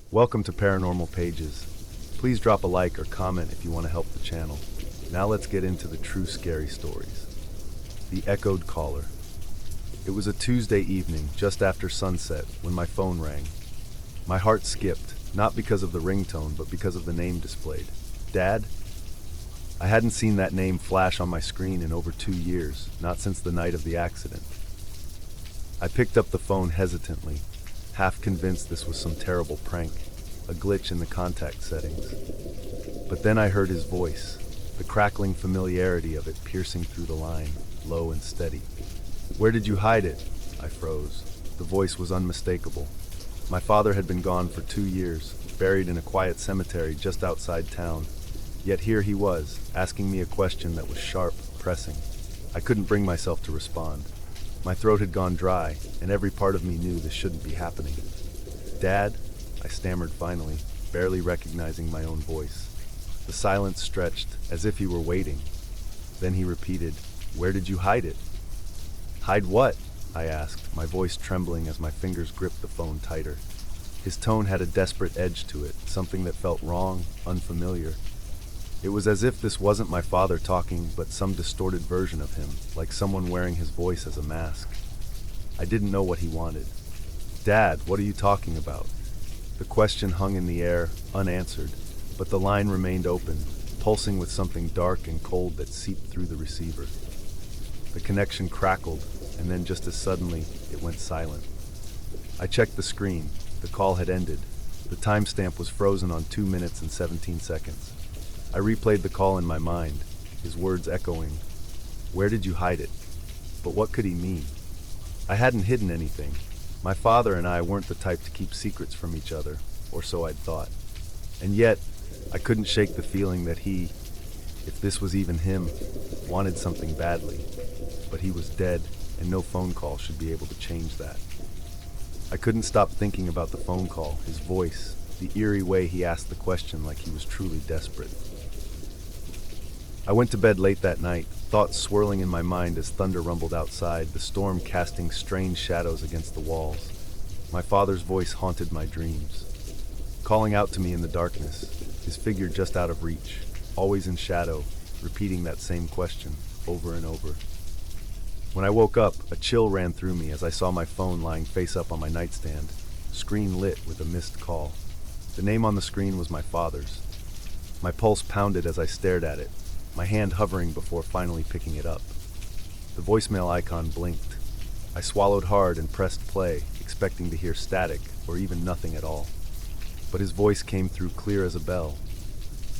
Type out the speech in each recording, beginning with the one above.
Welcome to Paranormal Pages. Please drop a like or comment if you want to help the channel. Now let's get into the true scary stories. The Echoed Caller. It was a Tuesday evening, just after sunset, when my phone rang. My heart skipped, not because of the ringtone, but because of the name displayed. Dad? I hadn't seen that name flash on my screen in over 2 years, not since the night of the accident. I picked up the phone hesitantly, half convinced this was some terrible prank, a glitch in the contact settings. But then I heard his voice, the crackling familiarity of it piercing through the line, low and steady. "Where did you hide it?" I froze. The voice was unmistakable. My father had been gone for 2 years, buried in a quiet cemetery just outside town. Yet here he was, asking me a question that was sharp, pressing. I couldn't bring myself to respond. My throat had gone dry, and every part of me knew this shouldn't be happening. "Dad?" I stammered finally, barely recognizing my own voice. The silence stretched, as if he were waiting. Then he repeated, "Where did you hide it?" "Hide what?" I asked, my voice trembling as my fingers gripped the phone tighter. His tone had a desperate edge to it, something that felt wrong, unfamiliar. It was as if this wasn't my father talking, but some distorted version of him, like someone wearing his voice as a mask. I didn't know what he wanted. "Dad, what are you talking about?" The question hung in the air, unanswered, but the line remained open, pulsing with something dark and cold that seeped through the receiver. The connection crackled, and then just as suddenly, it went silent. I checked the screen. The call had ended. The timestamp was frozen on 2 minutes and 17 seconds. I replayed the call in my mind, his words echoing, "Where did you hide it?" But what could he mean? I hadn't hidden anything. My father and I weren't the type to keep secrets from each other, or so I'd thought. And yet, I couldn't shake the feeling that he, if this was even him, wanted something badly. But he was dead, and no phone call should be able to change that. I couldn't stop thinking about the phone call, his voice, the eerie way he asked the question like he was truly desperate. I went to bed late that night, thoughts swirling in my mind as thunder rumbled outside, the storm casting strange shadows against the walls. My father's voice haunted my dreams, calling out to me in the darkness, his figure just out of reach, always in shadow, repeating that same question over and over. When I woke up, a chill ran through me as I saw my phone lying face up on my nightstand, screen lit with a missed call. The name on the screen was my father's. My pulse pounded as I stared at it, my hand hovering before finally picking it up. The voicemail icon blinked. I swallowed hard and pressed play, expecting to hear static or even nothing at all. But his voice came through clear as a bell.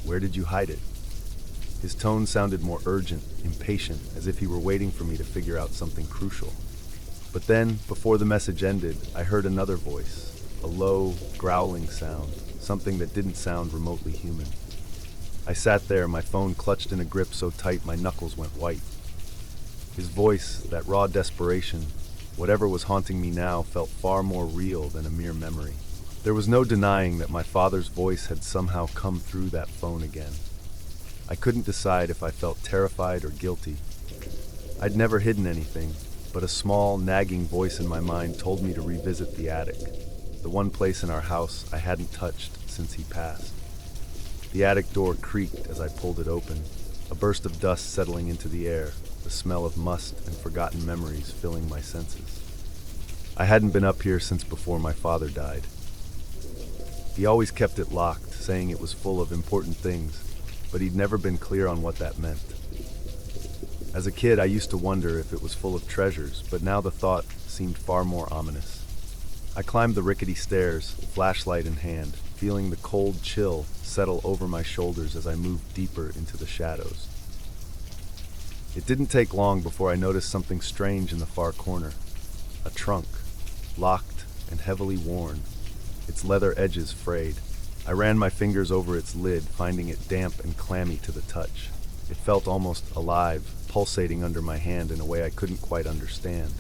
"Where did you hide it?" His tone sounded more urgent, impatient, as if he were waiting for me to figure out something crucial. But then, before the message ended, I heard another voice, a low, growling sound, something that didn't sound remotely human. I sat there, my phone clutched in a grip so tight my knuckles went white. His voice, that raw desperation, whatever was haunting me now, felt far more real than a mere memory. There was no denying that my father's voice had somehow come through that phone again. I couldn't decide if I felt terrified or guilty. I'd never hidden anything, but a small, nagging voice in my mind told me to revisit the attic, the one place in our house I hadn't touched since he passed. The attic door creaked as I pulled it open, a burst of dust settling into the air, the smell of must and forgotten memories filling my senses. I hadn't been up here since before my father died. He always kept it locked, saying it was full of important things, but he'd never been clear on what that meant. As a kid, I used to wonder if it was full of treasures, but now the thought seemed far more ominous. I climbed the rickety stairs, flashlight in hand, feeling the cold chill settle over my shoulders as I moved deeper into the shadows. It didn't take long before I noticed something strange in the far corner. A trunk, locked and heavily worn, its leather edges frayed. I ran my fingers over its lid, finding it damp and clammy to the touch. It felt almost alive, pulsating under my hand in a way I couldn't quite understand.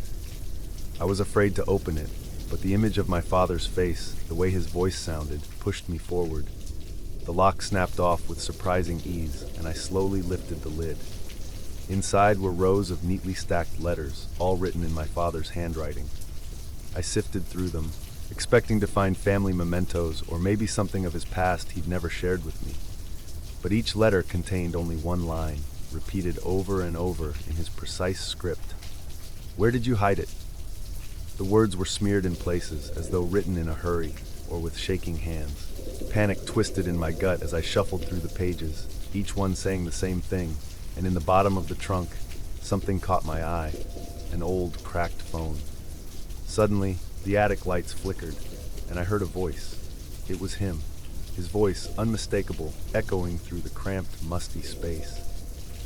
I was afraid to open it, but the image of my father's face, the way his voice sounded, pushed me forward. The lock snapped off with surprising ease, and I slowly lifted the lid. Inside were rows of neatly stacked letters, all written in my father's handwriting. I sifted through them, expecting to find family mementos or maybe something of his past he'd never shared with me. But each letter contained only one line, repeated over and over in his precise script. "Where did you hide it?" The words were smeared in places, as though written in a hurry or with shaking hands. Panic twisted in my gut as I shuffled through the pages, each one saying the same thing, and in the bottom of the trunk, something caught my eye, an old, cracked phone. Suddenly, the attic lights flickered, and I heard a voice. It was him, his voice unmistakable, echoing through the cramped, musty space.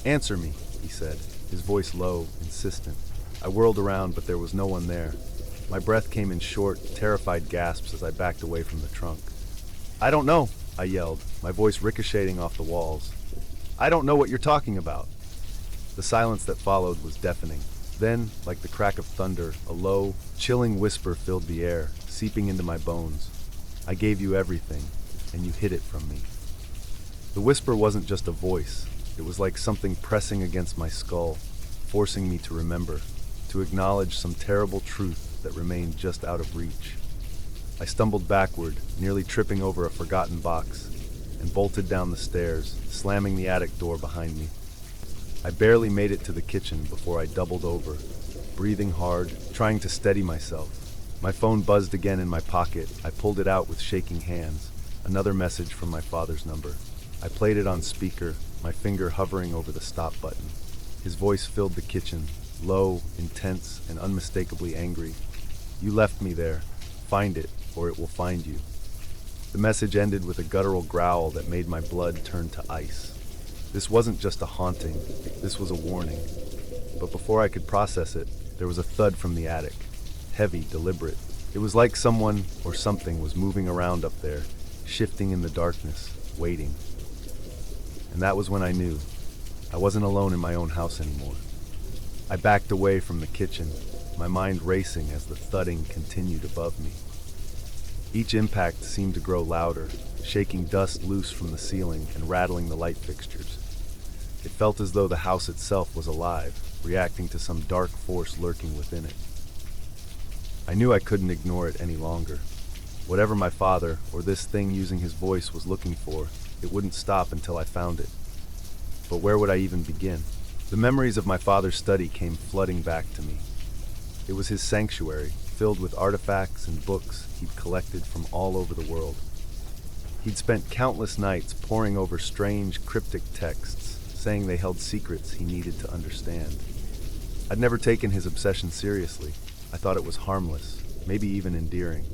"Answer me," he said, his voice low, insistent. I whirled around, but there was no one there. My breath came in short, terrified gasps as I backed away from the trunk. "I don't know," I yelled, my voice ricocheting off the walls. "I don't know what you're talking about." The silence that followed was deafening. Then, like the crack of thunder, a low, chilling whisper filled the air, seeping into my bones. "I gave you everything, and you hid it from me." The whisper wasn't just a voice. It was like something pressing against my skull, forcing me to remember, to acknowledge some terrible truth that remained just out of reach. I stumbled backward, nearly tripping over a forgotten box, and bolted down the stairs, slamming the attic door behind me. I barely made it to the kitchen before I doubled over, breathing hard, trying to steady myself. My phone buzzed again in my pocket. I pulled it out with shaking hands. Another message from my father's number. I played it on speaker, my finger hovering over the stop button. His voice filled the kitchen, low, intense, and unmistakably angry. "You left me there. Find it, or it will find you." The message ended with a guttural growl that made my blood turn to ice. This wasn't just a haunting, this was a warning. But before I could process it, there was a thud from the attic. Heavy, deliberate. It was like someone or something was moving around up there, shifting in the darkness, waiting. And that was when I knew I wasn't alone in my own house anymore. I backed away from the kitchen, my mind racing as the thudding continued above me. Each impact seemed to grow louder, shaking dust loose from the ceiling and rattling the light fixtures. It felt as though the house itself was alive, reacting to some dark force lurking within it. I knew I couldn't ignore it any longer. Whatever my father, or this thing using his voice, was looking for, it wouldn't stop until I found it. But where would I even begin? The memories of my father's study came flooding back to me. It was his sanctuary, filled with artifacts and books he'd collected from all over the world. He'd spent countless nights poring over strange, cryptic texts, saying they held secrets he needed to understand. I'd never taken his obsession seriously. I thought it was harmless, maybe even endearing.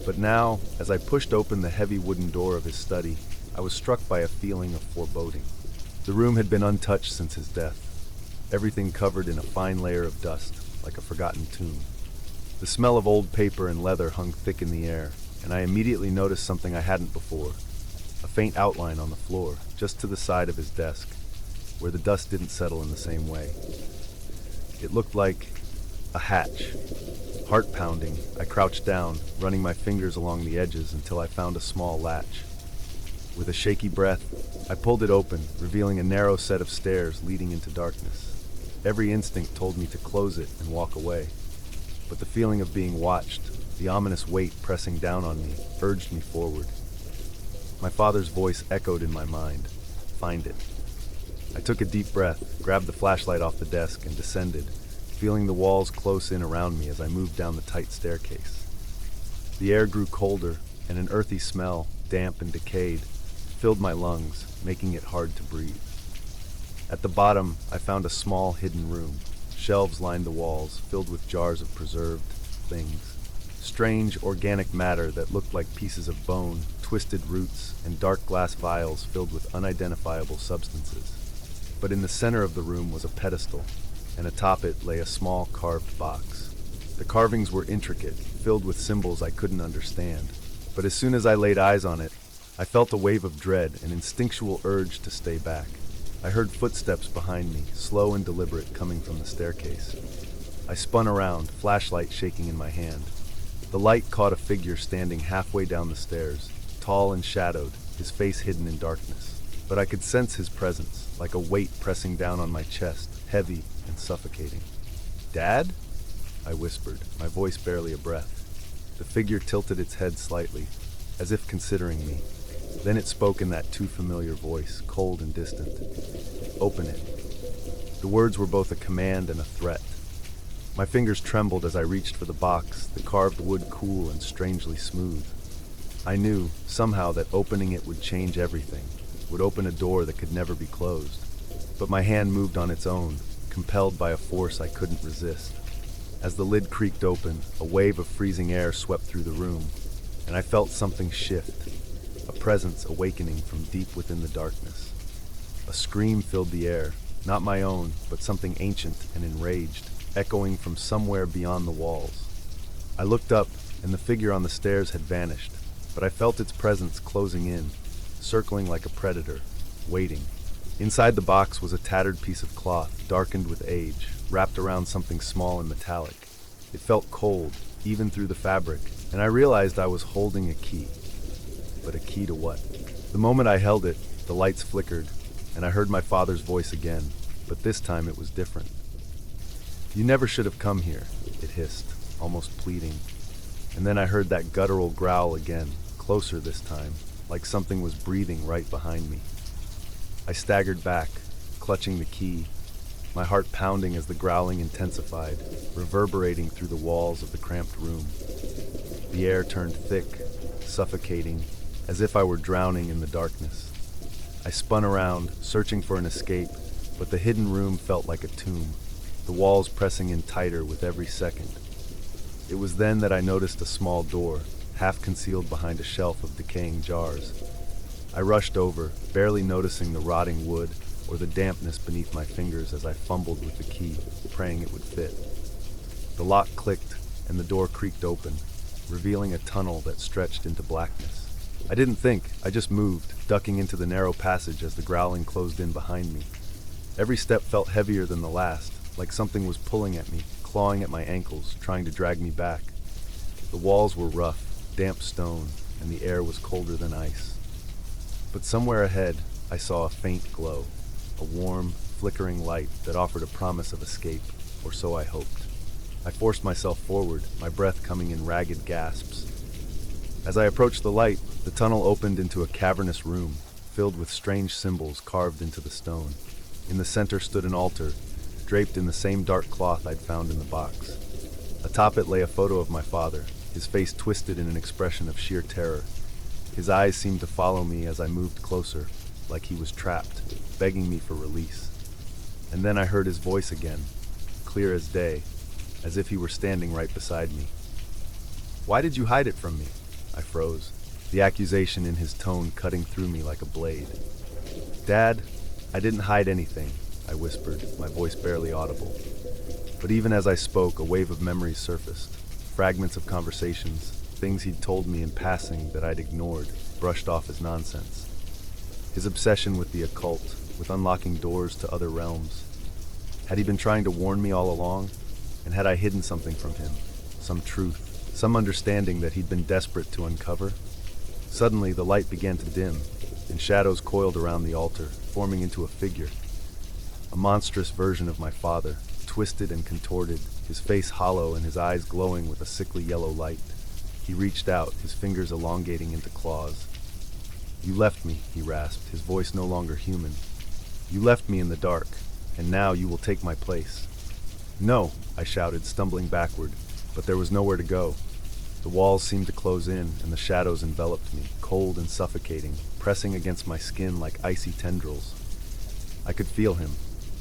But now, as I pushed open the heavy wooden door of his study, I was struck by a feeling of foreboding. The room had been untouched since his death, everything covered in a fine layer of dust, like a forgotten tomb. The smell of old paper and leather hung thick in the air, and I immediately noticed something I hadn't before. A faint outline on the floor, just to the side of his desk, where the dust didn't settle in the same way. It looked like a hatch. Heart pounding, I crouched down, running my fingers along the edges until I found a small latch. With a shaky breath, I pulled it open, revealing a narrow set of stairs leading into darkness. Every instinct told me to close it and walk away, but the feeling of being watched, the ominous weight pressing down on me, urged me forward. My father's voice echoed in my mind. "Find it." I took a deep breath, grabbed the flashlight off the desk, and descended, feeling the walls close in around me as I moved down the tight staircase. The air grew colder, and an earthy smell, damp and decayed, filled my lungs, making it hard to breathe. At the bottom, I found a small hidden room. Shelves lined the walls, filled with jars of preserved things. Strange, organic matter that looked like pieces of bone, twisted roots, and dark glass vials filled with unidentifiable substances. But in the center of the room was a pedestal, and atop it lay a small carved box. The carvings were intricate, filled with symbols I couldn't understand. But as soon as I laid eyes on it, I felt a wave of dread, an instinctual urge to stay back. I heard footsteps behind me, slow and deliberate, coming from the staircase. I spun around, flashlight shaking in my hand. The light caught a figure standing halfway down the stairs, tall and shadowed, his face hidden in darkness. But I could sense his presence, like a weight pressing down on my chest, heavy and suffocating. "Dad?" I whispered, my voice barely a breath. The figure tilted its head slightly, as if considering me. Then it spoke in that too familiar voice, cold and distant. "Open it." The words were both a command and a threat. My fingers trembled as I reached for the box, the carved wood cool and strangely smooth. I knew, somehow, that opening it would change everything, would open a door that could never be closed. But my hand moved on its own, compelled by a force I couldn't resist. As the lid creaked open, a wave of freezing air swept through the room, and I felt something shift, a presence awakening from deep within the darkness. A scream filled the air, not my own, but something ancient and enraged, echoing from somewhere beyond the walls. I looked up, and the figure on the stairs had vanished, but I felt its presence closing in, circling like a predator, waiting. Inside the box was a tattered piece of cloth, darkened with age, wrapped around something small and metallic. It felt cold, even through the fabric, and I realized I was holding a key. But a key to what? The moment I held it, the lights flickered, and I heard my father's voice again, but this time it was different. "You never should have come here," it hissed, almost pleading. And then I heard that guttural growl again, closer this time, like something was breathing right behind me. I staggered back, clutching the key, my heart pounding as the growling intensified, reverberating through the walls of the cramped room. The air turned thick, suffocating, as if I were drowning in the darkness. I spun around, searching for an escape, but the hidden room felt like a tomb, the walls pressing in tighter with every second. It was then that I noticed a small door, half concealed behind a shelf of decaying jars. I rushed over, barely noticing the rotting wood or the dampness beneath my fingers as I fumbled with the key, praying it would fit. The lock clicked, and the door creaked open, revealing a tunnel that stretched into blackness. I didn't think, I just moved, ducking into the narrow passage as the growling closed in behind me. Every step felt heavier than the last, like something was pulling at me, clawing at my ankles, trying to drag me back. The walls were rough, damp stone, and the air was colder than ice. But somewhere ahead, I saw a faint glow, a warm, flickering light that offered a promise of escape, or so I hoped. I forced myself forward, my breath coming in ragged gasps. As I approached the light, the tunnel opened into a cavernous room, filled with strange symbols carved into the stone. In the center stood an altar, draped in the same dark cloth I'd found in the box. Atop it lay a photo of my father, his face twisted in an expression of sheer terror. His eyes seemed to follow me as I moved closer, like he was trapped, begging me for release. And then I heard his voice again, clear as day, as if he were standing right beside me. "Why did you hide it from me?" I froze, the accusation in his tone cutting through me like a blade. "Dad, I didn't hide anything," I whispered, my voice barely audible. But even as I spoke, a wave of memories surfaced, fragments of conversations, things he'd told me in passing that I'd ignored, brushed off as nonsense. His obsession with the occult, with unlocking doors to other realms. Had he been trying to warn me all along? And had I hidden something from him? Some truth, some understanding that he'd been desperate to uncover? Suddenly, the light began to dim, and shadows coiled around the altar, forming into a figure. A monstrous version of my father, twisted and contorted, his face hollow and his eyes glowing with a sickly yellow light. He reached out, his fingers elongating into claws. "You left me," he rasped, his voice no longer human. "You left me in the dark, and now you will take my place." "No," I shouted, stumbling backward, but there was nowhere to go. The walls seemed to close in, and the shadows enveloped me, cold and suffocating, pressing against my skin like icy tendrils. I could feel him,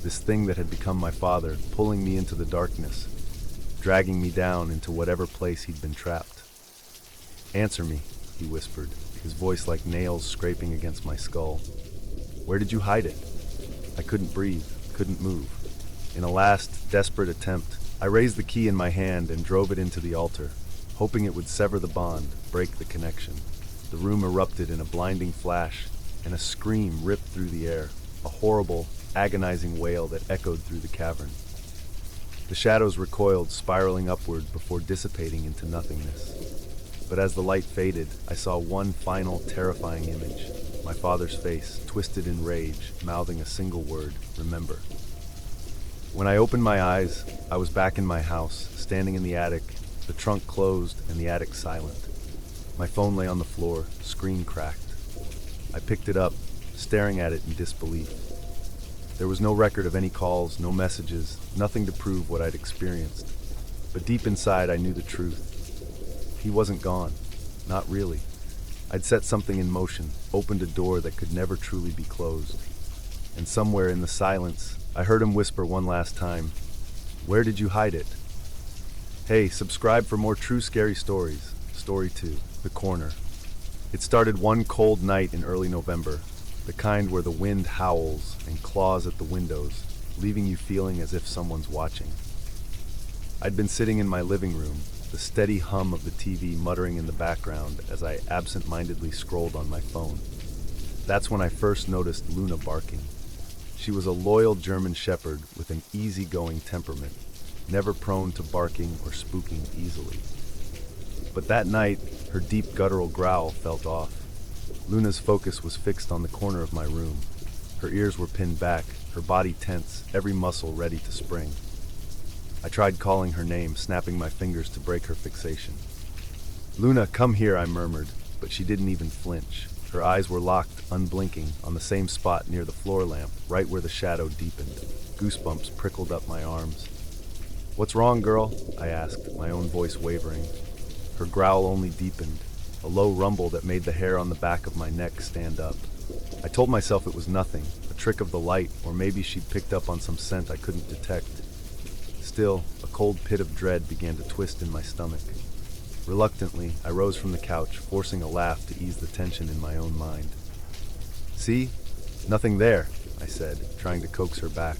this thing that had become my father, pulling me into the darkness, dragging me down into whatever place he'd been trapped. "Answer me," he whispered, his voice like nails scraping against my skull. "Where did you hide it?" I couldn't breathe, couldn't move. In a last, desperate attempt, I raised the key in my hand and drove it into the altar, hoping it would sever the bond, break the connection. The room erupted in a blinding flash, and a scream ripped through the air, a horrible, agonizing wail that echoed through the cavern. The shadows recoiled, spiraling upward before dissipating into nothingness. But as the light faded, I saw one final, terrifying image. My father's face, twisted in rage, mouthing a single word, "Remember." When I opened my eyes, I was back in my house, standing in the attic, the trunk closed, and the attic silent. My phone lay on the floor, screen cracked. I picked it up, staring at it in disbelief. There was no record of any calls, no messages, nothing to prove what I'd experienced. But deep inside, I knew the truth. He wasn't gone. Not really. I'd set something in motion, opened a door that could never truly be closed. And somewhere in the silence, I heard him whisper one last time, "Where did you hide it?" Hey, subscribe for more true scary stories. Story 2, The Corner. It started one cold night in early November, the kind where the wind howls and claws at the windows, leaving you feeling as if someone's watching. I'd been sitting in my living room, the steady hum of the TV muttering in the background as I absent-mindedly scrolled on my phone. That's when I first noticed Luna barking. She was a loyal German shepherd with an easygoing temperament, never prone to barking or spooking easily. But that night, her deep guttural growl felt off. Luna's focus was fixed on the corner of my room. Her ears were pinned back, her body tense, every muscle ready to spring. I tried calling her name, snapping my fingers to break her fixation. "Luna, come here," I murmured, but she didn't even flinch. Her eyes were locked, unblinking, on the same spot near the floor lamp, right where the shadow deepened. Goosebumps prickled up my arms. "What's wrong, girl?" I asked, my own voice wavering. Her growl only deepened, a low rumble that made the hair on the back of my neck stand up. I told myself it was nothing, a trick of the light, or maybe she'd picked up on some scent I couldn't detect. Still, a cold pit of dread began to twist in my stomach. Reluctantly, I rose from the couch, forcing a laugh to ease the tension in my own mind. "See? Nothing there," I said, trying to coax her back.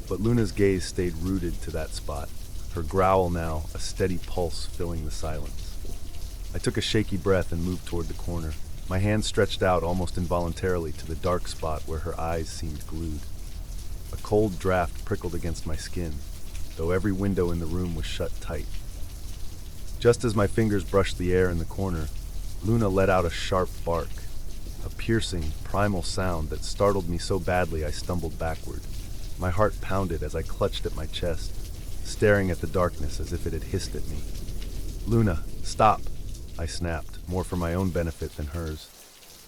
But Luna's gaze stayed rooted to that spot, her growl now a steady pulse filling the silence. I took a shaky breath and moved toward the corner, my hand stretched out almost involuntarily to the dark spot where her eyes seemed glued. A cold draft prickled against my skin, though every window in the room was shut tight. Just as my fingers brushed the air in the corner, Luna let out a sharp bark, a piercing, primal sound that startled me so badly I stumbled backward. My heart pounded as I clutched at my chest, staring at the darkness as if it had hissed at me. "Luna, stop!" I snapped, more for my own benefit than hers.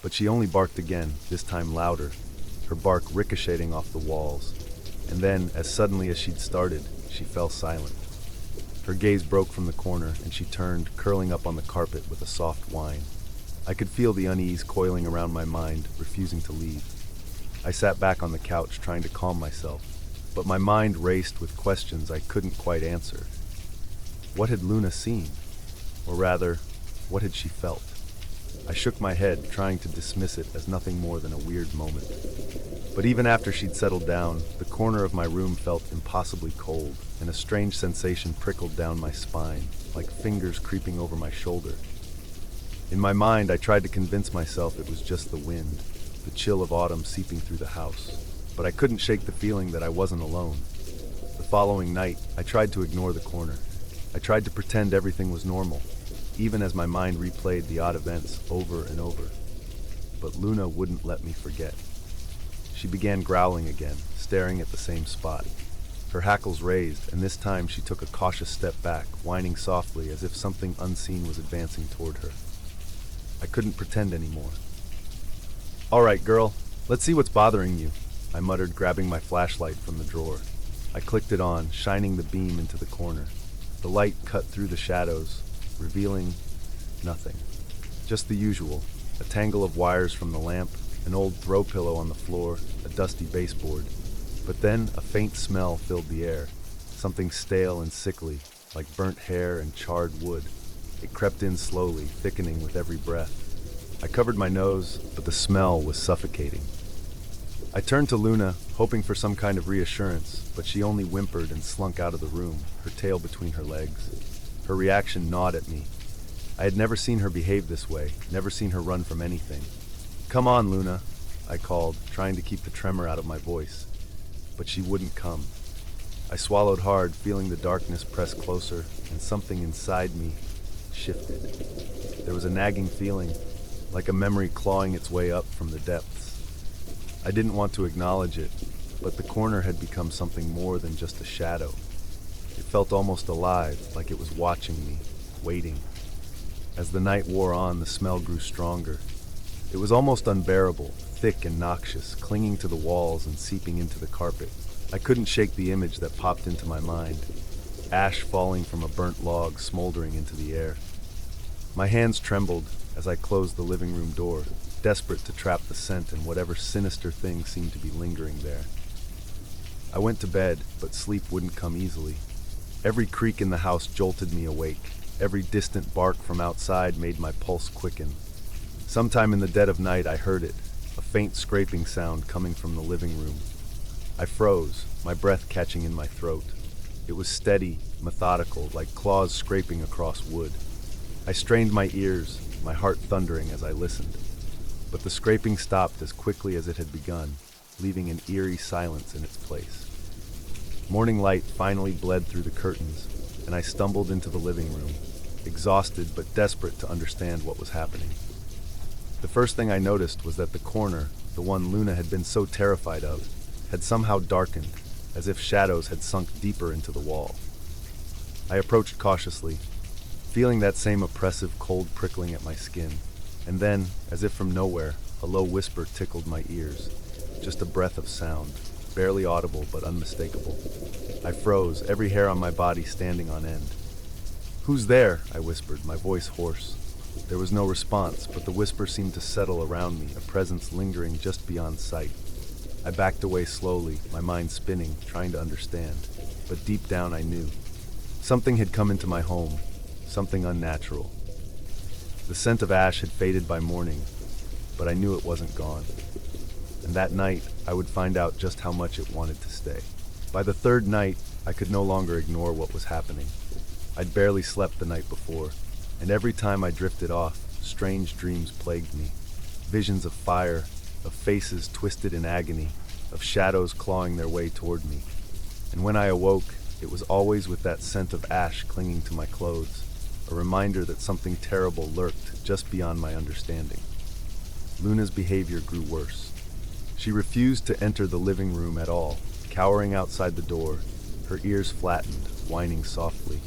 But she only barked again, this time louder, her bark ricocheting off the walls. And then, as suddenly as she'd started, she fell silent. Her gaze broke from the corner, and she turned, curling up on the carpet with a soft whine. I could feel the unease coiling around my mind, refusing to leave. I sat back on the couch, trying to calm myself, but my mind raced with questions I couldn't quite answer. What had Luna seen? Or rather, what had she felt? I shook my head, trying to dismiss it as nothing more than a weird moment. But even after she'd settled down, the corner of my room felt impossibly cold, and a strange sensation prickled down my spine, like fingers creeping over my shoulder. In my mind, I tried to convince myself it was just the wind, the chill of autumn seeping through the house, but I couldn't shake the feeling that I wasn't alone. The following night, I tried to ignore the corner. I tried to pretend everything was normal, even as my mind replayed the odd events over and over. But Luna wouldn't let me forget. She began growling again, staring at the same spot. Her hackles raised, and this time she took a cautious step back, whining softly as if something unseen was advancing toward her. I couldn't pretend anymore. "All right, girl, let's see what's bothering you," I muttered, grabbing my flashlight from the drawer. I clicked it on, shining the beam into the corner. The light cut through the shadows, revealing nothing. Just the usual, a tangle of wires from the lamp, an old throw pillow on the floor, a dusty baseboard. But then a faint smell filled the air, something stale and sickly, like burnt hair and charred wood. It crept in slowly, thickening with every breath. I covered my nose, but the smell was suffocating. I turned to Luna, hoping for some kind of reassurance, but she only whimpered and slunk out of the room, her tail between her legs. Her reaction gnawed at me. I had never seen her behave this way, never seen her run from anything. "Come on, Luna," I called, trying to keep the tremor out of my voice. But she wouldn't come. I swallowed hard, feeling the darkness press closer, and something inside me shifted. There was a nagging feeling, like a memory clawing its way up from the depths. I didn't want to acknowledge it, but the corner had become something more than just a shadow. It felt almost alive, like it was watching me, waiting. As the night wore on, the smell grew stronger. It was almost unbearable, thick and noxious, clinging to the walls and seeping into the carpet. I couldn't shake the image that popped into my mind. Ash falling from a burnt log smoldering into the air. My hands trembled as I closed the living room door, desperate to trap the scent and whatever sinister thing seemed to be lingering there. I went to bed, but sleep wouldn't come easily. Every creak in the house jolted me awake. Every distant bark from outside made my pulse quicken. Sometime in the dead of night I heard it, a faint scraping sound coming from the living room. I froze, my breath catching in my throat. It was steady, methodical, like claws scraping across wood. I strained my ears, my heart thundering as I listened. But the scraping stopped as quickly as it had begun, leaving an eerie silence in its place. Morning light finally bled through the curtains, and I stumbled into the living room, exhausted but desperate to understand what was happening. The first thing I noticed was that the corner, the one Luna had been so terrified of, had somehow darkened, as if shadows had sunk deeper into the wall. I approached cautiously, feeling that same oppressive cold prickling at my skin, and then, as if from nowhere, a low whisper tickled my ears, just a breath of sound, barely audible but unmistakable. I froze, every hair on my body standing on end. "Who's there?" I whispered, my voice hoarse. There was no response, but the whisper seemed to settle around me, a presence lingering just beyond sight. I backed away slowly, my mind spinning, trying to understand. But deep down I knew. Something had come into my home, something unnatural. The scent of ash had faded by morning, but I knew it wasn't gone. And that night, I would find out just how much it wanted to stay. By the third night, I could no longer ignore what was happening. I'd barely slept the night before, and every time I drifted off, strange dreams plagued me. Visions of fire, of faces twisted in agony, of shadows clawing their way toward me. And when I awoke, it was always with that scent of ash clinging to my clothes, a reminder that something terrible lurked just beyond my understanding. Luna's behavior grew worse. She refused to enter the living room at all, cowering outside the door, her ears flattened, whining softly.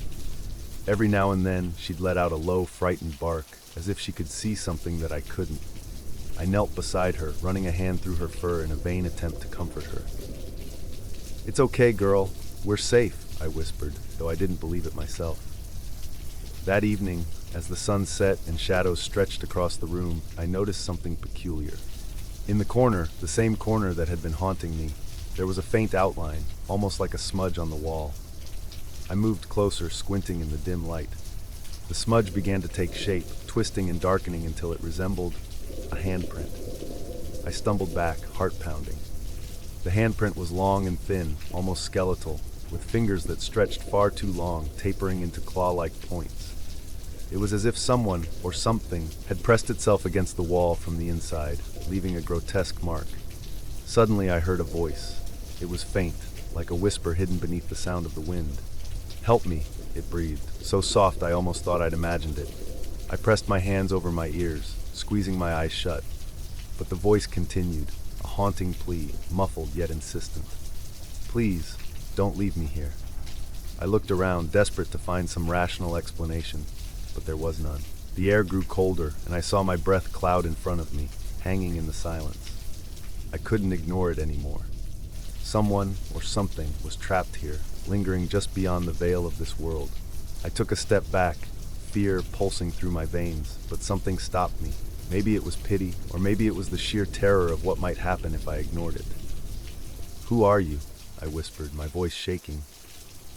Every now and then, she'd let out a low, frightened bark, as if she could see something that I couldn't. I knelt beside her, running a hand through her fur in a vain attempt to comfort her. "It's okay, girl. We're safe," I whispered, though I didn't believe it myself. That evening, as the sun set and shadows stretched across the room, I noticed something peculiar. In the corner, the same corner that had been haunting me, there was a faint outline, almost like a smudge on the wall. I moved closer, squinting in the dim light. The smudge began to take shape, twisting and darkening until it resembled a handprint. I stumbled back, heart pounding. The handprint was long and thin, almost skeletal, with fingers that stretched far too long, tapering into claw-like points. It was as if someone, or something, had pressed itself against the wall from the inside, leaving a grotesque mark. Suddenly I heard a voice. It was faint, like a whisper hidden beneath the sound of the wind. "Help me," it breathed, so soft I almost thought I'd imagined it. I pressed my hands over my ears, squeezing my eyes shut. But the voice continued, a haunting plea, muffled yet insistent. "Please, don't leave me here." I looked around, desperate to find some rational explanation, but there was none. The air grew colder, and I saw my breath cloud in front of me, hanging in the silence. I couldn't ignore it anymore. Someone, or something, was trapped here, lingering just beyond the veil of this world. I took a step back, fear pulsing through my veins, but something stopped me. Maybe it was pity, or maybe it was the sheer terror of what might happen if I ignored it. "Who are you?" I whispered, my voice shaking.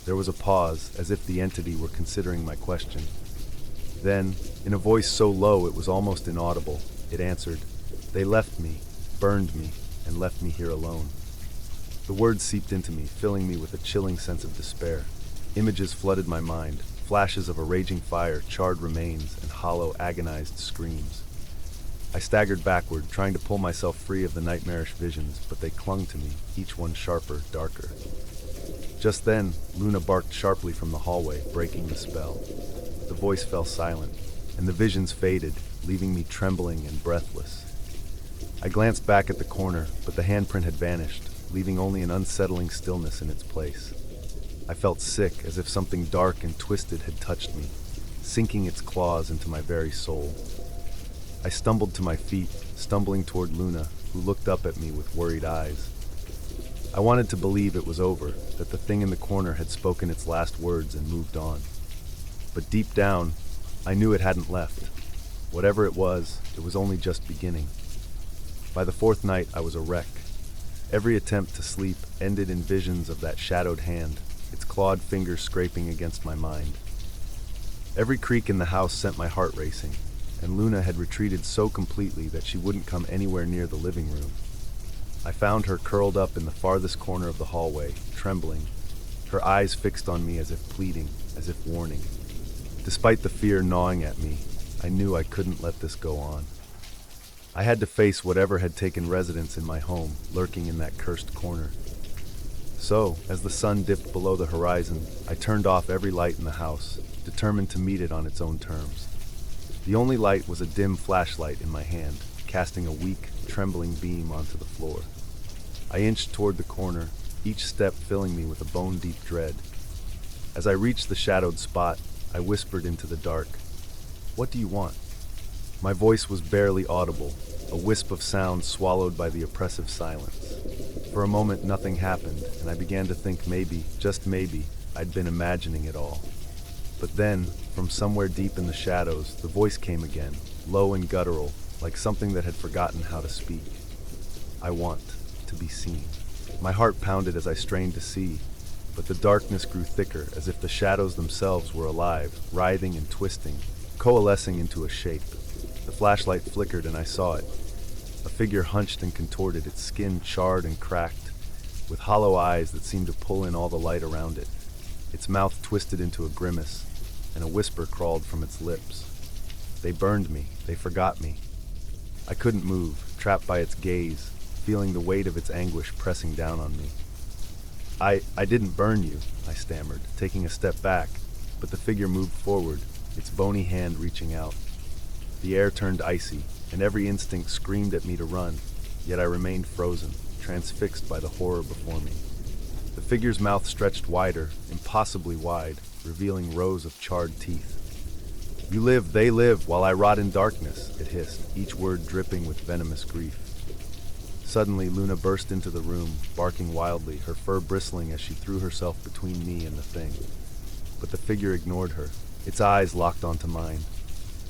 There was a pause, as if the entity were considering my question. Then, in a voice so low it was almost inaudible, it answered, "They left me, burned me, and left me here alone." The words seeped into me, filling me with a chilling sense of despair. Images flooded my mind, flashes of a raging fire, charred remains, and hollow, agonized screams. I staggered backward, trying to pull myself free of the nightmarish visions, but they clung to me, each one sharper, darker. Just then, Luna barked sharply from the hallway, breaking the spell. The voice fell silent, and the visions faded, leaving me trembling and breathless. I glanced back at the corner, but the handprint had vanished, leaving only an unsettling stillness in its place. I felt sick, as if something dark and twisted had touched me, sinking its claws into my very soul. I stumbled to my feet, stumbling toward Luna, who looked up at me with worried eyes. I wanted to believe it was over, that the thing in the corner had spoken its last words and moved on. But deep down, I knew it hadn't left. Whatever it was only just beginning. By the fourth night, I was a wreck. Every attempt to sleep ended in visions of that shadowed hand, its clawed fingers scraping against my mind. Every creak in the house sent my heart racing, and Luna had retreated so completely that she wouldn't come anywhere near the living room. I found her curled up in the farthest corner of the hallway, trembling, her eyes fixed on me as if pleading, as if warning. Despite the fear gnawing at me, I knew I couldn't let this go on. I had to face whatever had taken residence in my home, lurking in that cursed corner. So, as the sun dipped below the horizon, I turned off every light in the house, determined to meet it on its own terms. The only light was a dim flashlight in my hand, casting a weak, trembling beam onto the floor. I inched toward the corner, each step filling me with a bone-deep dread. As I reached the shadowed spot, I whispered into the dark, "What do you want?" My voice was barely audible, a wisp of sound swallowed by the oppressive silence. For a moment, nothing happened, and I began to think maybe, just maybe, I'd been imagining it all. But then, from somewhere deep in the shadows, the voice came again, low and guttural, like something that had forgotten how to speak. "I want to be seen." My heart pounded as I strained to see, but the darkness grew thicker, as if the shadows themselves were alive, writhing and twisting, coalescing into a shape. The flashlight flickered and I saw it. A figure hunched and contorted, its skin charred and cracked, with hollow eyes that seemed to pull in all the light around it. Its mouth twisted into a grimace, and a whisper crawled from its lips. They burned me. They forgot me. I couldn't move, trapped by its gaze, feeling the weight of its anguish pressing down on me. I didn't burn you," I stammered, taking a step back, but the figure moved forward, its bony hand reaching out. The air turned icy, and every instinct screamed at me to run, yet I remained frozen, transfixed by the horror before me. The figure's mouth stretched wider, impossibly wide, revealing rows of charred teeth. "You live, they live, while I rot in darkness," it hissed, each word dripping with venomous grief. Suddenly, Luna burst into the room, barking wildly, her fur bristling as she threw herself between me and the thing. But the figure ignored her, its eyes locked onto mine.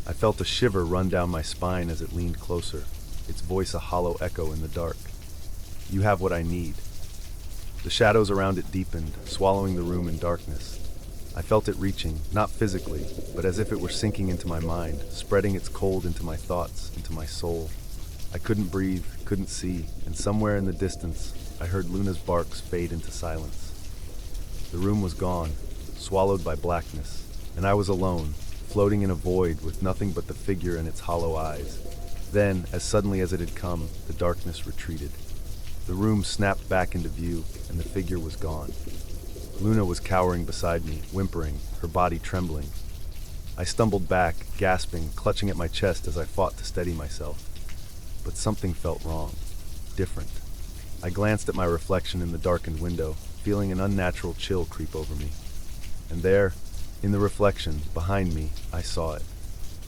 I felt a shiver run down my spine as it leaned closer, its voice a hollow echo in the dark. "You have what I need." The shadows around it deepened, swallowing the room in darkness. I felt it reaching, not physically, but as if it were sinking into my mind, spreading its cold into my thoughts, into my soul. I couldn't breathe, couldn't see, and somewhere in the distance, I heard Luna's barks fade into silence. The room was gone, swallowed by blackness, and I was alone, floating in a void with nothing but the figure and its hollow eyes. Then, as suddenly as it had come, the darkness retreated. The room snapped back into view, and the figure was gone. Luna was cowering beside me, whimpering, her body trembling. I stumbled back, gasping, clutching at my chest as I fought to steady myself. But something felt wrong, different. I glanced at my reflection in the darkened window, feeling an unnatural chill creep over me. And there, in the reflection, behind me, I saw it.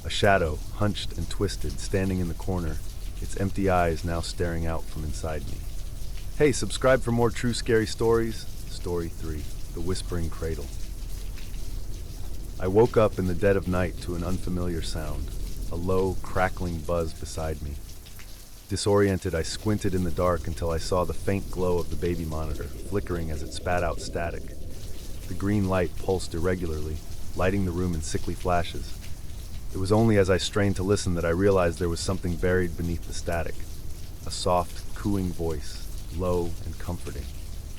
A shadow, hunched and twisted, standing in the corner, its empty eyes now staring out from inside me. Hey, subscribe for more true scary stories. Story 3, The Whispering Cradle. I woke up in the dead of night to an unfamiliar sound, a low, crackling buzz beside me. Disoriented, I squinted in the dark until I saw the faint glow of the baby monitor, flickering as it spat out static. The green light pulsed irregularly, lighting the room in sickly flashes. It was only as I strained to listen that I realized there was something buried beneath the static. A soft, cooing voice, low and comforting.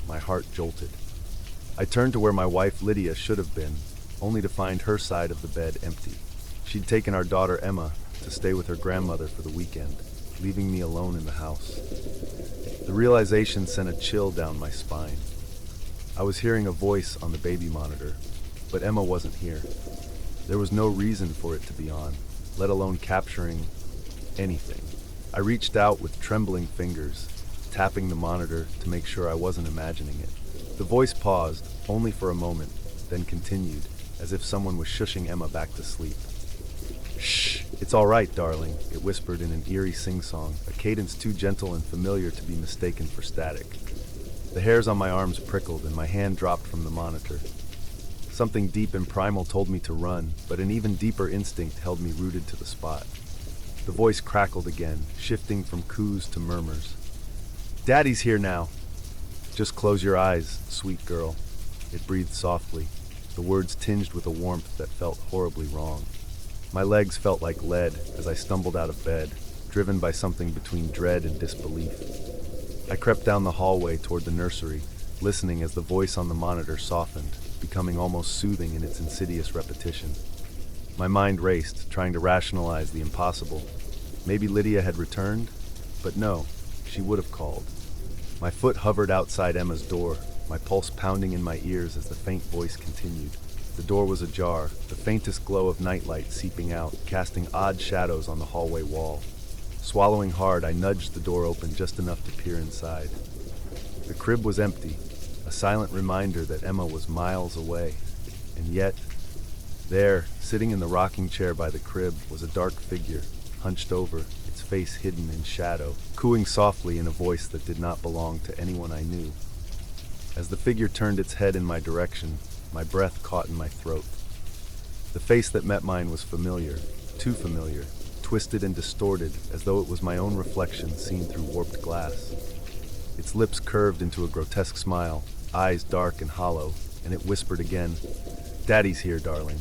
My heart jolted. I turned to where my wife Lydia should have been, only to find her side of the bed empty. She'd taken our daughter Emma to stay with her grandmother for the weekend, leaving me alone in the house. The realization sent a chill down my spine. I was hearing a voice on the baby monitor, but Emma wasn't here. There was no reason for it to be on, let alone capturing anything. I reached out with trembling fingers, tapping the monitor to make sure I wasn't imagining it. The voice paused, only for a moment, then continued, as if someone was shushing Emma back to sleep. "Shh, it's all right, darling," it whispered in an eerie sing-song, a cadence too gentle and familiar to be mistaken for static. The hairs on my arms prickled and my hand dropped from the monitor. Something deep and primal told me to run, but an even deeper instinct held me rooted to the spot. The voice crackled again, shifting from coos to murmurs. "Daddy's here now." "Just close your eyes, sweet girl." It breathed softly, the words tinged with a warmth that felt horribly wrong. My legs felt like lead as I stumbled out of bed, driven by something between dread and disbelief. I crept down the hallway toward the nursery, listening as the voice on the monitor softened, becoming almost soothing in its insidious repetition. My mind raced, trying to rationalize the impossible. Maybe Lydia had returned? But no, she would have called. My foot hovered outside Emma's door, my pulse pounding in my ears as the faint voice continued. The door was ajar, the faintest glow of nightlight seeping out, casting odd shadows on the hallway wall. Swallowing hard, I nudged the door open just enough to peer inside. The crib was empty, a silent reminder that Emma was miles away. And yet, there, sitting in the rocking chair by the crib, was a dark figure, hunched over, its face hidden in shadow, cooing softly in a voice that did not belong to anyone I knew. As the figure turned its head in my direction, my breath caught in my throat. The face that met mine was familiar, too familiar, twisted and distorted as though it was my own reflection seen through warped glass. Its lips curved into a grotesque smile, eyes dark and hollow, and it whispered again, "Daddy's here, darling."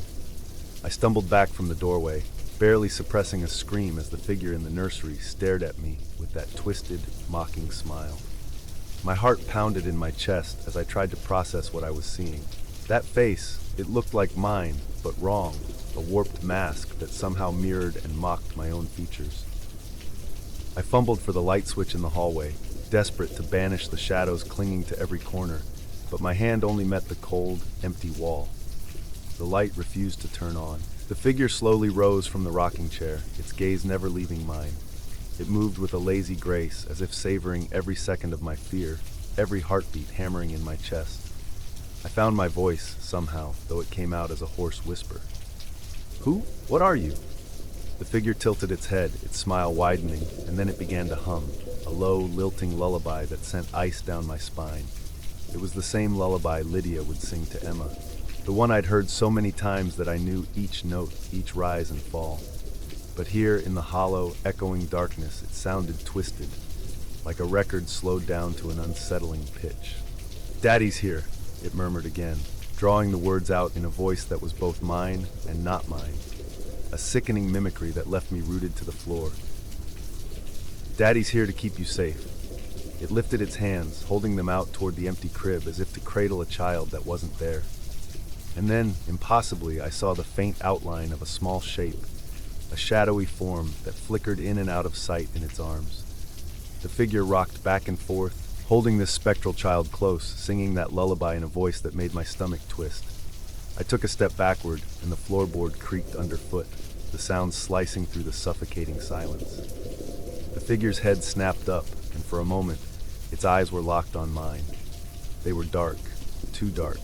I stumbled back from the doorway, barely suppressing a scream as the figure in the nursery stared at me with that twisted, mocking smile. My heart pounded in my chest as I tried to process what I was seeing. That face, it looked like mine, but wrong, a warped mask that somehow mirrored and mocked my own features. I fumbled for the light switch in the hallway, desperate to banish the shadows clinging to every corner, but my hand only met the cold, empty wall. The light refused to turn on. The figure slowly rose from the rocking chair, its gaze never leaving mine. It moved with a lazy grace, as if savoring every second of my fear, every heartbeat hammering in my chest. I found my voice, somehow, though it came out as a hoarse whisper. "Who? What are you?" The figure tilted its head, its smile widening, and then it began to hum, a low, lilting lullaby that sent ice down my spine. It was the same lullaby Lydia would sing to Emma, the one I'd heard so many times that I knew each note, each rise and fall. But here, in the hollow, echoing darkness, it sounded twisted, like a record slowed down to an unsettling pitch. "Daddy's here," it murmured again, drawing the words out in a voice that was both mine and not mine, a sickening mimicry that left me rooted to the floor. "Daddy's here to keep you safe." It lifted its hands, holding them out toward the empty crib as if to cradle a child that wasn't there. And then, impossibly, I saw the faint outline of a small shape, a shadowy form that flickered in and out of sight in its arms. The figure rocked back and forth, holding this spectral child close, singing that lullaby in a voice that made my stomach twist. I took a step backward, and the floorboard creaked underfoot, the sound slicing through the suffocating silence. The figure's head snapped up, and for a moment, its eyes were locked on mine. They were dark, too dark,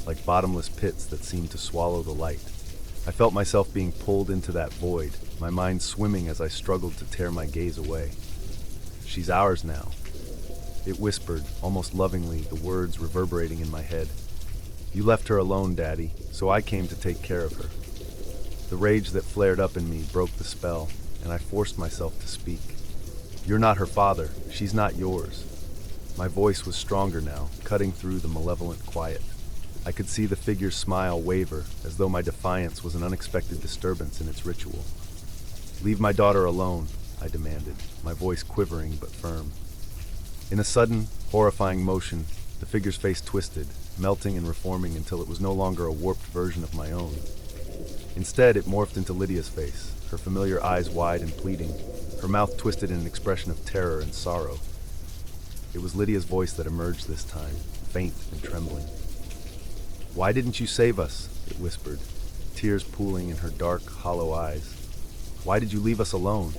like bottomless pits that seemed to swallow the light. I felt myself being pulled into that void, my mind swimming as I struggled to tear my gaze away. "She's ours now," it whispered, almost lovingly, the words reverberating in my head. "You left her alone, Daddy, so I came to take care of her." The rage that flared up in me broke the spell, and I forced myself to speak. "You're not her father. She's not yours." My voice was stronger now, cutting through the malevolent quiet. I could see the figure's smile waver, as though my defiance was an unexpected disturbance in its ritual. "Leave my daughter alone," I demanded, my voice quivering but firm. In a sudden, horrifying motion, the figure's face twisted, melting and reforming until it was no longer a warped version of my own. Instead, it morphed into Lydia's face, her familiar eyes wide and pleading, her mouth twisted in an expression of terror and sorrow. It was Lydia's voice that emerged this time, faint and trembling. "Why didn't you save us?" it whispered, tears pooling in her dark, hollow eyes. "Why did you leave us alone?"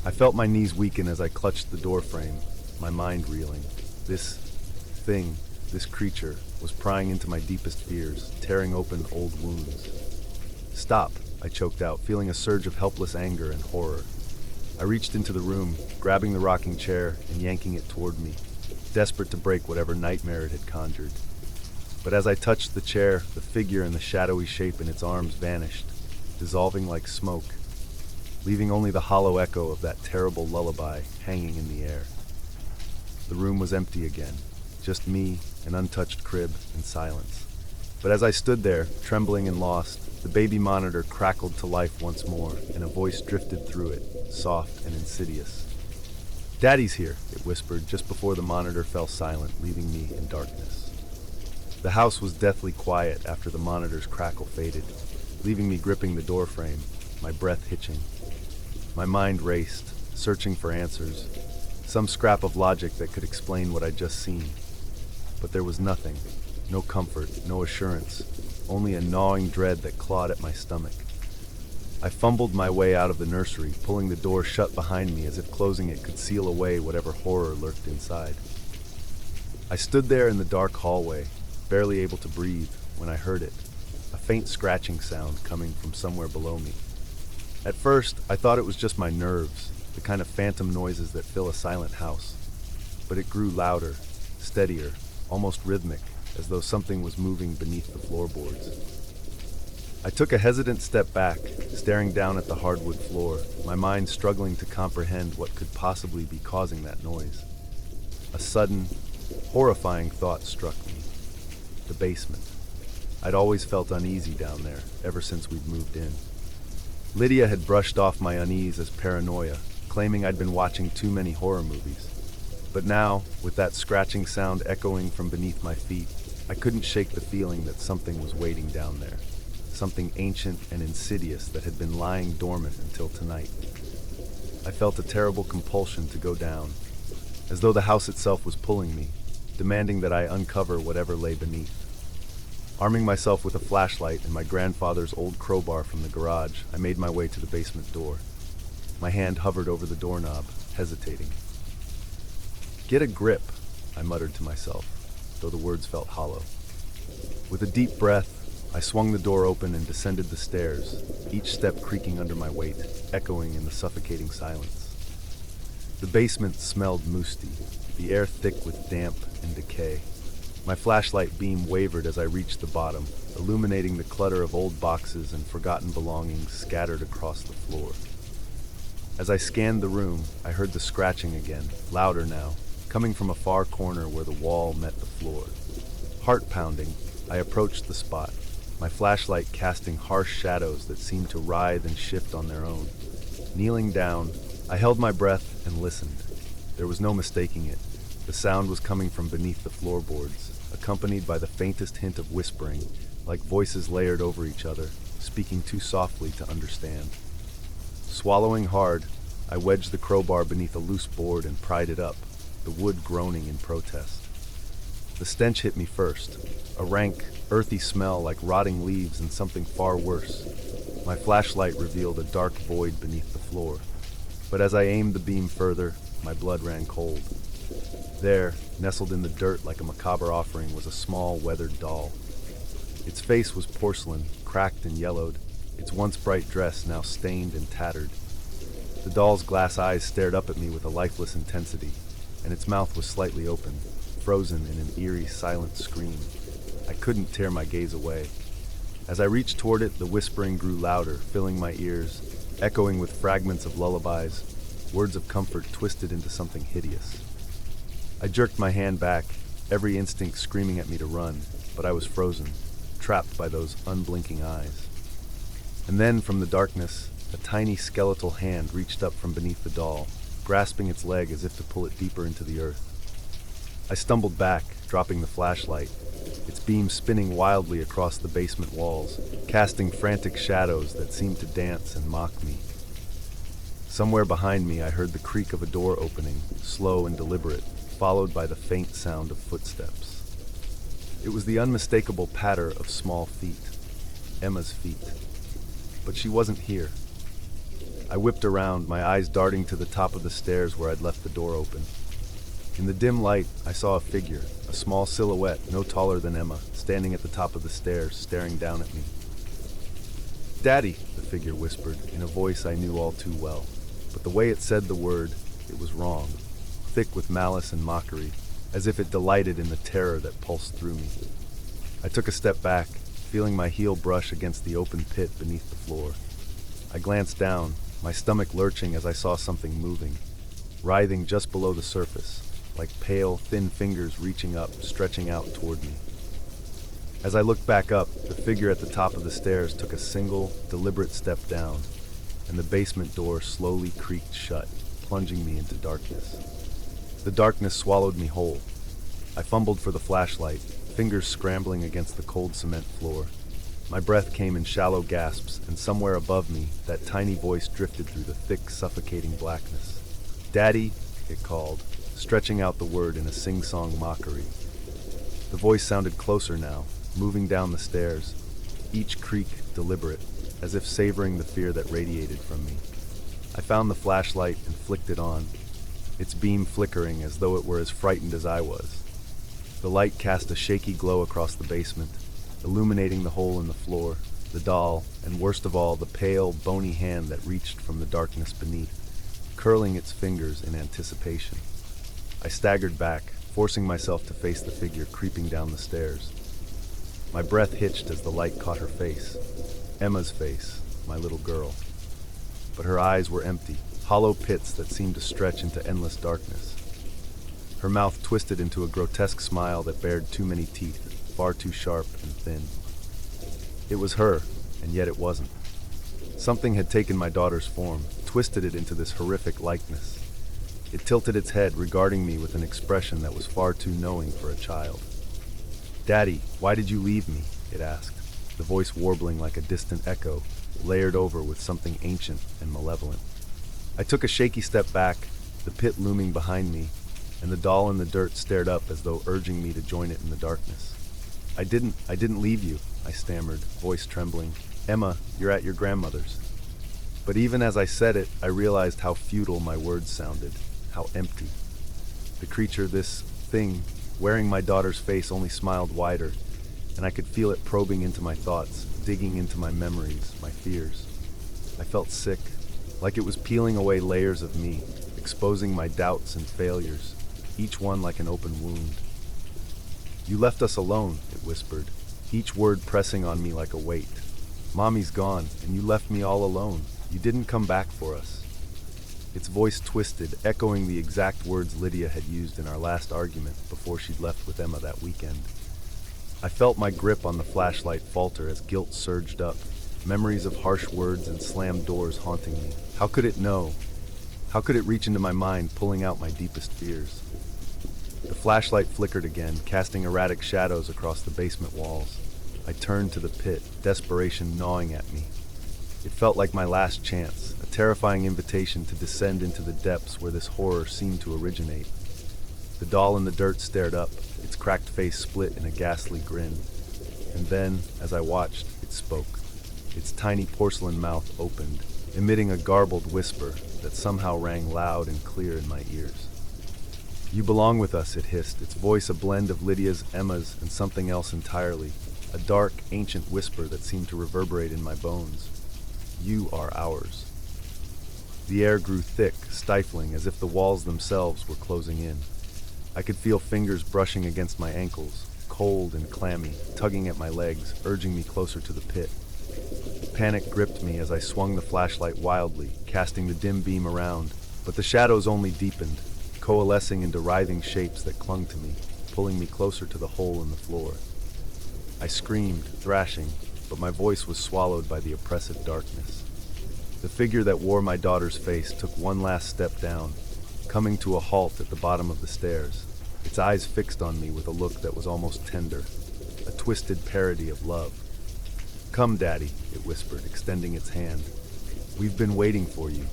I felt my knees weaken as I clutched the door frame, my mind reeling. This thing, This creature was prying into my deepest fears, tearing open old wounds. "Stop," I choked out, feeling a surge of helpless anger and horror. I reached into the room, grabbing the rocking chair and yanking it toward me, desperate to break whatever nightmare it had conjured. But as I touched the chair, the figure and the shadowy shape in its arms vanished, dissolving like smoke, leaving only the hollow echo of that terrible lullaby hanging in the air. The room was empty again, just me, an untouched crib, and silence. But as I stood there, trembling and lost, the baby monitor crackled to life once more, and a voice drifted through it, soft and insidious. "Daddy's here," it whispered just before the monitor fell silent, leaving me in darkness. The house was deathly quiet after the monitor's crackle faded, leaving me gripping the doorframe, my breath hitching. My mind raced, searching for answers, some scrap of logic that could explain what I'd just seen. But there was nothing, no comfort, no assurance, only a gnawing dread that clawed at my stomach. I fumbled my way out of the nursery, pulling the door shut behind me as if closing it could seal away whatever horror lurked inside. I stood there in the dark hallway, barely able to breathe, when I heard it, a faint scratching sound coming from somewhere below me. At first, I thought it was just my nerves, the kind of phantom noises that fill a silent house. But it grew louder, steadier, almost rhythmic, as though something was moving beneath the floorboards. I took a hesitant step back, staring down at the hardwood floor, my mind struggling to comprehend what could possibly be causing that noise. A sudden, horrifying thought struck me. The basement. I'd always felt uneasy down there, ever since we'd moved in. Lydia had brushed off my unease as paranoia, claiming I'd been watching too many horror movies. But now, with that scratching sound echoing from beneath my feet, I couldn't shake the feeling that something was waiting down there. Something ancient and insidious that had been lying dormant until tonight. I felt a terrible compulsion to go down, as though the house itself was pulling me, demanding that I uncover whatever lay beneath. Arming myself with a flashlight and my grandfather's old crowbar from the garage, I made my way to the basement door. My hand hovered over the doorknob, hesitating. "Get a grip," I muttered to myself, though the words felt hollow. With a deep breath, I swung the door open and descended the stairs, each step creaking under my weight, echoing in the suffocating silence. The basement smelled musty, the air thick with damp and decay. My flashlight beam wavered as I reached the bottom, illuminating the clutter of old boxes and forgotten belongings scattered across the floor. As I scanned the room, I heard the scratching again, louder now, coming from a far corner where the wall met the floor. Heart pounding, I approached the spot, my flashlight casting harsh shadows that seemed to writhe and shift on their own. Kneeling down, I held my breath and listened. There was no mistaking it. The sound was coming from beneath the floorboards, accompanied by the faintest hint of whispering, like voices layered over each other, speaking too softly to understand. Swallowing hard, I wedged the crowbar beneath a loose board and pried it up, the wood groaning in protest. The stench hit me first, a rank, earthy smell like rotting leaves and something far worse. My flashlight revealed a dark void beneath the floor, but as I aimed the beam further, my blood ran cold. There, nestled in the dirt like a macabre offering, was a small, weathered doll. Its face was porcelain, cracked and yellowed, its once bright dress now stained and tattered. The doll's glass eyes stared up at me with a lifeless intensity, and its mouth was slightly open, frozen in an eerie, silent scream. I couldn't tear my gaze away. As I reached toward it, the whispering grew louder, filling my ears, echoing with fragments of lullabies, words of comfort twisted into something hideous. I jerked my hand back, every instinct screaming at me to run, but I was frozen, trapped by those unblinking eyes. And then, from the darkness, a tiny skeletal hand reached up from beneath the doll, grasping its leg as if to pull it deeper into the earth. I stumbled back, dropping the flashlight, its beam spinning wildly across the basement walls, casting frantic shadows that seemed to dance and mock me. Somewhere behind me I heard the creak of a door opening, slow and deliberate, followed by the faint sound of footsteps. It was the unmistakable patter of small feet, Emma's feet. But she wasn't here. I whipped around, my eyes darting to the top of the stairs where I'd left the door open. In the dim light, I saw a figure, a small silhouette no taller than Emma, standing at the top of the stairs, staring down at me. "Daddy," the figure whispered, in a voice I knew all too well. But the way it said the word, it was wrong, thick with malice and mockery, as if it delighted in the terror that pulsed through me. I took a step back, feeling my heel brush against the open pit beneath the floor. I glanced down, my stomach lurching as I saw something moving, writhing just below the surface, like pale, thin fingers reaching up, stretching out toward me. As I looked back up, the figure at the top of the stairs took a single, deliberate step down, and the basement door slowly creaked shut, plunging me into darkness. The darkness swallowed me whole. I fumbled for the flashlight, fingers scrambling against the cold cement floor. My breath came in shallow gasps, and somewhere above me, that tiny voice drifted through the thick, suffocating blackness. "Daddy," it called, stretching out the word in a sing-song mockery. The voice sounded closer now, moving down the stairs, each creak deliberate, as if savoring the fear that radiated from me. I found the flashlight and flicked it on, its beam flickering as though it were as frightened as I was. The light cast a shaky glow across the basement, illuminating the hole in the floor, the doll, and worst of all, the pale, bony hand that reached from the darkness beneath, curling its fingers in anticipation. I staggered back, forcing myself to face the figure creeping down the stairs. My breath hitched as the light caught her face. Emma's face, my little girl. But her eyes were empty, hollow pits that seemed to stretch into endless darkness. Her mouth twisted into a grotesque smile that bared too many teeth, far too sharp and thin. It was her, and yet it wasn't. Something had taken my daughter's form, twisted it into this horrific likeness. It tilted its head, regarding me with an expression that was far too knowing for a child. "Daddy, why did you leave me?" it asked, the voice warbling like a distant echo, layered over with something ancient and malevolent. I took a shaky step back, the pit looming behind me, and the doll in the dirt stared up as though urging me to join it in the darkness. I didn't leave you," I stammered, voice trembling. "Emma, you're at your grandmother's." But even as I said it, I realized how futile my words sounded, how empty. The creature, this thing, wearing my daughter's face, only smiled wider, and I could feel it probing into my thoughts, digging into my memories, my fears. I felt sick, like it was peeling away layers of me, exposing my doubts and failures, each one like an open wound. "You left us alone," it whispered, each word pressing on me like a weight. "Mommy's gone, and you left me all alone. You didn't come back for us." Its voice twisted, echoing the exact words Lydia had used in our last argument before she'd left with Emma that weekend. I felt my grip on the flashlight falter as guilt surged up, memories of harsh words and slammed doors haunting me. How could it know? How could it reach into my mind, pulling out my deepest fears? The flashlight flickered again, casting erratic shadows across the basement walls. I turned to the pit, desperation gnawing at me. It felt like my last chance, a terrifying invitation to descend into the depths where this horror seemed to originate. The doll in the dirt stared up, its cracked face split in a ghastly grin. And then, as I watched, it spoke. Its tiny porcelain mouth opened, emitting a garbled whisper that somehow rang loud and clear in my ears. "You belong with us," it hissed, its voice a blend of Lydia's, Emma's, and something else entirely, a dark, ancient whisper that seemed to reverberate in my bones. "You are ours." The air grew thick, stifling, as if the walls themselves were closing in. I could feel fingers brushing against my ankles, cold and clammy, tugging at my legs, urging me closer to the pit. Panic gripped me as I swung the flashlight wildly, casting the dim beam around, but the shadows only deepened, coalescing into writhing shapes that clung to me, pulling me closer to the hole in the floor. I screamed, thrashing, but my voice was swallowed by the oppressive darkness. The figure that wore my daughter's face took one last step down, coming to a halt at the bottom of the stairs, its eyes fixed on me with a look that was almost tender, a twisted parody of love. "Come, Daddy," it whispered, extending its hand. "We've been waiting for you."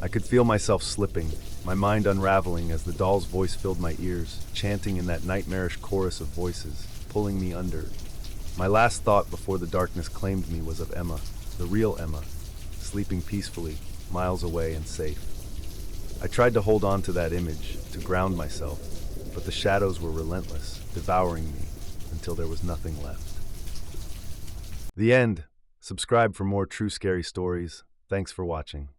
I could feel myself slipping, my mind unraveling as the doll's voice filled my ears, chanting in that nightmarish chorus of voices, pulling me under. My last thought before the darkness claimed me was of Emma, the real Emma, sleeping peacefully, miles away and safe. I tried to hold on to that image, to ground myself, but the shadows were relentless, devouring me until there was nothing left. The end. Subscribe for more true scary stories. Thanks for watching.